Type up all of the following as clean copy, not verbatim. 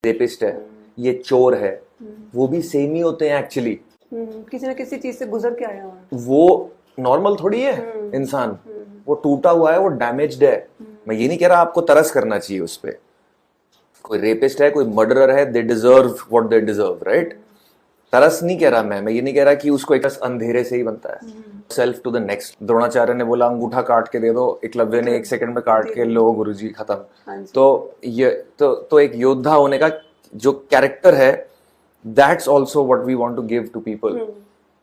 Rapist है, ये चोर है, वो भी सेम ही होते हैं एक्चुअली। किसी न किसी चीज से गुजर के आया हुआ। वो नॉर्मल थोड़ी है इंसान, वो टूटा हुआ है, वो डैमेज्ड है। मैं ये नहीं कह रहा आपको तरस करना चाहिए उस पे। कोई रेपिस्ट है, कोई मर्डरर है, they deserve what they deserve, right? तरस नहीं कह रहा मैं ये नहीं कह रहा कि उसको एक अंधेरे से ही बनता है। Self to the next. Dronacharya ने बोला अंगूठा काट के दे दो, एकलव्य ने 1 सेकंड में काट के लो गुरुजी खत्म। तो ये तो एक योद्धा होने का जो कैरेक्टर है, that's also what we want to give to people.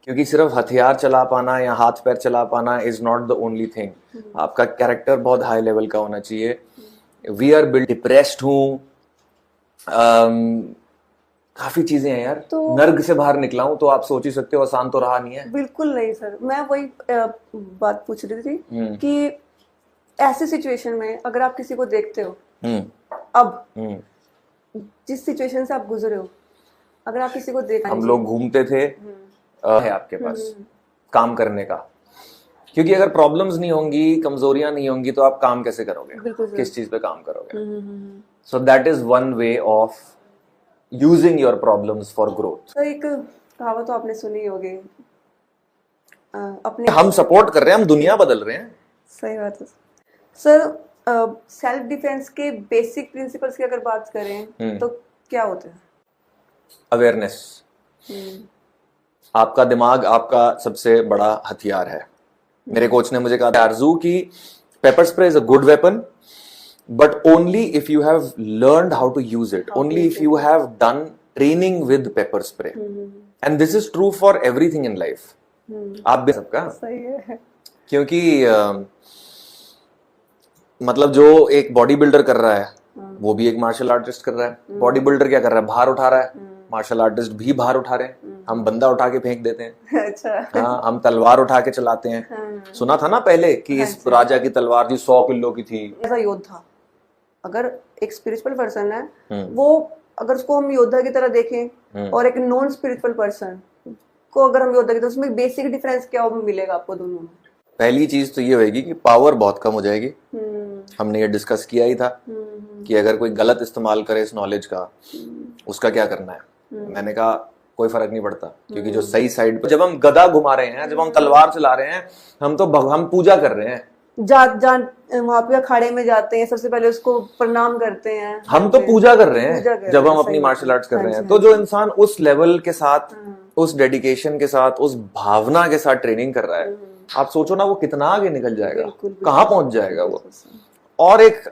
क्योंकि सिर्फ हथियार चला पाना या हाथ पैर चला पाना is not the only thing. आपका कैरेक्टर बहुत हाई लेवल का होना चाहिए। वी आर बिल्ड डिप्रेस्ड हूँ, काफी चीजें हैं यार। तो नर्क से बाहर निकला हूं, तो आप सोच ही सकते हो आसान तो रहा नहीं है। बिल्कुल नहीं सर, मैं वही बात पूछ रही थी कि ऐसी सिचुएशन में अगर आप किसी को देखते हो, अब जिस सिचुएशन से आप गुजरे हो, अगर आप किसी को देख, हम लोग घूमते थे है आपके पास काम करने का, क्योंकि अगर प्रॉब्लम्स नहीं होंगी, कमजोरियां नहीं होंगी, तो आप काम कैसे करोगे? किस चीज पे काम करोगे? So that is one way of using your problems for growth. तो एक कहावत तो आपने सुनी होगी, अपने हम सपोर्ट कर रहे हैं, हम दुनिया बदल रहे हैं। सही बात है सर। सेल्फ डिफेंस के बेसिक प्रिंसिपल्स की अगर बात करें तो क्या होते हैं? अवेयरनेस। आपका दिमाग आपका सबसे बड़ा हथियार है। मेरे कोच ने मुझे कहा आरजू की paper spray is a good weapon, but only if you have learned how to use it, only if you have done training with pepper spray, and this is true for everything in life। आप भी सबका सही है, क्योंकि मतलब जो एक body builder कर रहा है वो भी एक मार्शल आर्टिस्ट कर रहा है। बॉडी बिल्डर क्या कर रहा है? भार उठा रहा है। मार्शल आर्टिस्ट भी भार उठा रहे हैं। हम बंदा उठा के फेंक देते हैं। अच्छा। हाँ, हम तलवार उठा के चलाते हैं। सुना था ना पहले कि इस राजा की तलवार जी 100 किलो की थी। ऐसा योद्धा अगर एक स्पिरिचुअल पर्सन है, वो अगर उसको हम योद्धा की तरह देखें और एक नॉन स्पिरिचुअल पर्सन को अगर हम योद्धा की तरह, उसमें बेसिक डिफरेंस क्या मिलेगा आपको दोनों में? पहली चीज तो ये होगी कि पावर बहुत कम हो जाएगी। हमने ये डिस्कस किया ही था कि अगर कोई गलत इस्तेमाल करे इस नॉलेज का, उसका क्या करना है। मैंने कहा कोई फर्क नहीं पड़ता, क्योंकि जो सही साइड पर, जब हम गदा घुमा रहे हैं, जब हम तलवार चला रहे हैं, हम पूजा कर रहे हैं। वहां पे अखाड़े में जाते हैं, सबसे पहले उसको प्रणाम करते हैं। हम तो पूजा कर रहे हैं जब हम अपनी मार्शल आर्ट्स कर रहे हैं। तो जो इंसान उस लेवल के साथ, उस डेडिकेशन के साथ, उस भावना के साथ ट्रेनिंग कर रहा है, आप सोचो ना वो कितना आगे निकल जाएगा, कहाँ पहुंच जाएगा वो। और एक